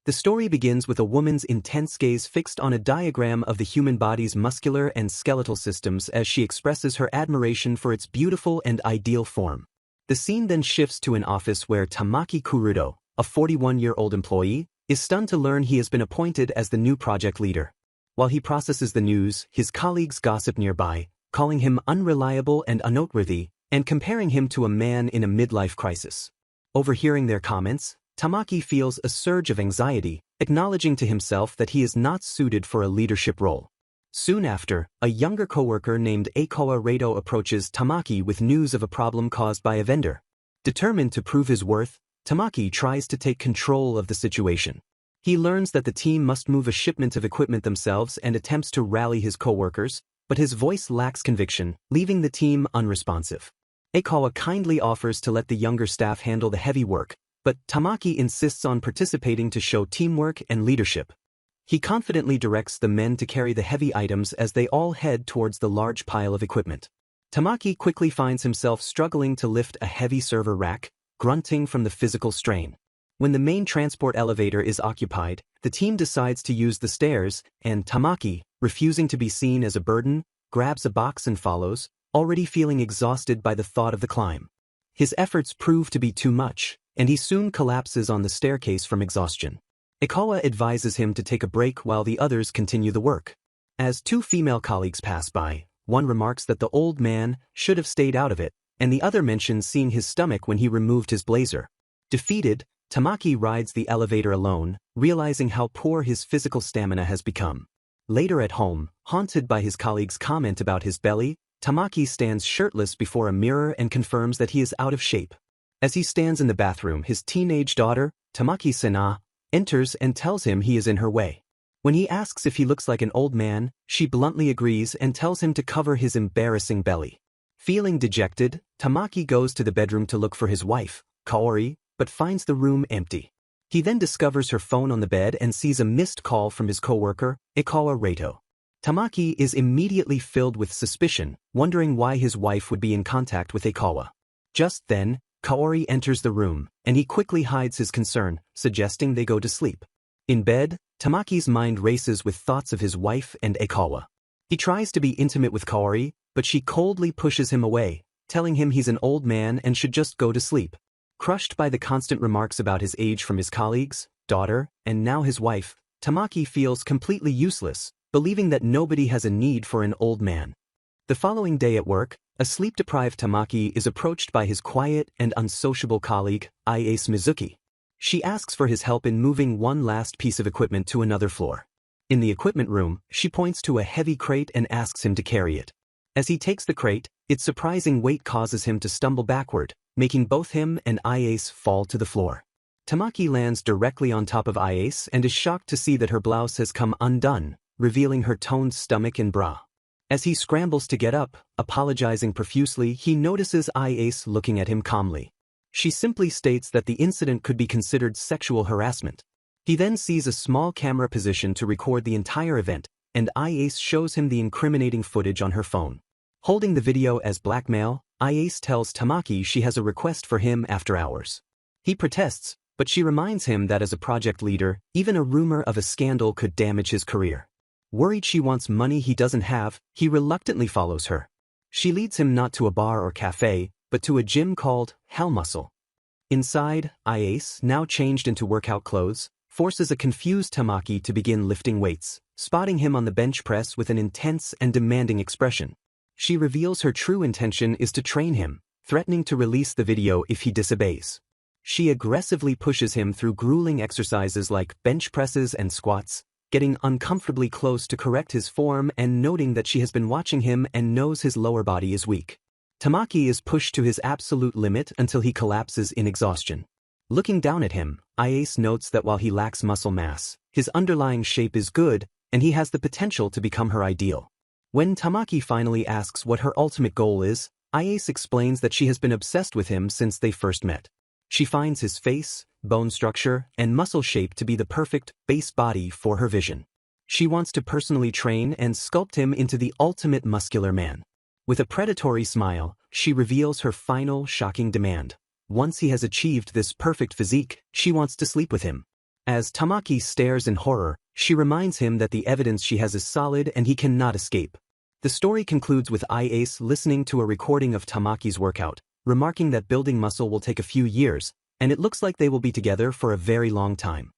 The story begins with a woman's intense gaze fixed on a diagram of the human body's muscular and skeletal systems as she expresses her admiration for its beautiful and ideal form. The scene then shifts to an office where Tamaki Kurudo, a 41-year-old employee, is stunned to learn he has been appointed as the new project leader. While he processes the news, his colleagues gossip nearby, calling him unreliable and unnoteworthy, and comparing him to a man in a midlife crisis. Overhearing their comments, Tamaki feels a surge of anxiety, acknowledging to himself that he is not suited for a leadership role. Soon after, a younger coworker named Aikawa Reito approaches Tamaki with news of a problem caused by a vendor. Determined to prove his worth, Tamaki tries to take control of the situation. He learns that the team must move a shipment of equipment themselves and attempts to rally his coworkers, but his voice lacks conviction, leaving the team unresponsive. Aikawa kindly offers to let the younger staff handle the heavy work, but Tamaki insists on participating to show teamwork and leadership. He confidently directs the men to carry the heavy items as they all head towards the large pile of equipment. Tamaki quickly finds himself struggling to lift a heavy server rack, grunting from the physical strain. When the main transport elevator is occupied, the team decides to use the stairs, and Tamaki, refusing to be seen as a burden, grabs a box and follows, already feeling exhausted by the thought of the climb. His efforts prove to be too much, and he soon collapses on the staircase from exhaustion. Aikawa advises him to take a break while the others continue the work. As two female colleagues pass by, one remarks that the old man should have stayed out of it, and the other mentions seeing his stomach when he removed his blazer. Defeated, Tamaki rides the elevator alone, realizing how poor his physical stamina has become. Later at home, haunted by his colleagues' comment about his belly, Tamaki stands shirtless before a mirror and confirms that he is out of shape. As he stands in the bathroom, his teenage daughter, Tamaki Sena, enters and tells him he is in her way. When he asks if he looks like an old man, she bluntly agrees and tells him to cover his embarrassing belly. Feeling dejected, Tamaki goes to the bedroom to look for his wife, Kaori, but finds the room empty. He then discovers her phone on the bed and sees a missed call from his coworker, Aikawa Reito. Tamaki is immediately filled with suspicion, wondering why his wife would be in contact with Aikawa. Just then, Kaori enters the room, and he quickly hides his concern, suggesting they go to sleep. In bed, Tamaki's mind races with thoughts of his wife and Aikawa. He tries to be intimate with Kaori, but she coldly pushes him away, telling him he's an old man and should just go to sleep. Crushed by the constant remarks about his age from his colleagues, daughter, and now his wife, Tamaki feels completely useless, believing that nobody has a need for an old man. The following day at work, a sleep-deprived Tamaki is approached by his quiet and unsociable colleague, Iase Mizuki. She asks for his help in moving one last piece of equipment to another floor. In the equipment room, she points to a heavy crate and asks him to carry it. As he takes the crate, its surprising weight causes him to stumble backward, making both him and Iase fall to the floor. Tamaki lands directly on top of Iase and is shocked to see that her blouse has come undone, revealing her toned stomach and bra. As he scrambles to get up, apologizing profusely, he notices Iase looking at him calmly. She simply states that the incident could be considered sexual harassment. He then sees a small camera position to record the entire event, and Iase shows him the incriminating footage on her phone. Holding the video as blackmail, Iase tells Tamaki she has a request for him after hours. He protests, but she reminds him that as a project leader, even a rumor of a scandal could damage his career. Worried she wants money he doesn't have, he reluctantly follows her. She leads him not to a bar or cafe, but to a gym called Hell Muscle. Inside, Iase, now changed into workout clothes, forces a confused Tamaki to begin lifting weights, spotting him on the bench press with an intense and demanding expression. She reveals her true intention is to train him, threatening to release the video if he disobeys. She aggressively pushes him through grueling exercises like bench presses and squats, getting uncomfortably close to correct his form and noting that she has been watching him and knows his lower body is weak. Tamaki is pushed to his absolute limit until he collapses in exhaustion. Looking down at him, Iase notes that while he lacks muscle mass, his underlying shape is good, and he has the potential to become her ideal. When Tamaki finally asks what her ultimate goal is, Iase explains that she has been obsessed with him since they first met. She finds his face, bone structure, and muscle shape to be the perfect base body for her vision. She wants to personally train and sculpt him into the ultimate muscular man. With a predatory smile, she reveals her final shocking demand. Once he has achieved this perfect physique, she wants to sleep with him. As Tamaki stares in horror, she reminds him that the evidence she has is solid and he cannot escape. The story concludes with Ace listening to a recording of Tamaki's workout, remarking that building muscle will take a few years, and it looks like they will be together for a very long time.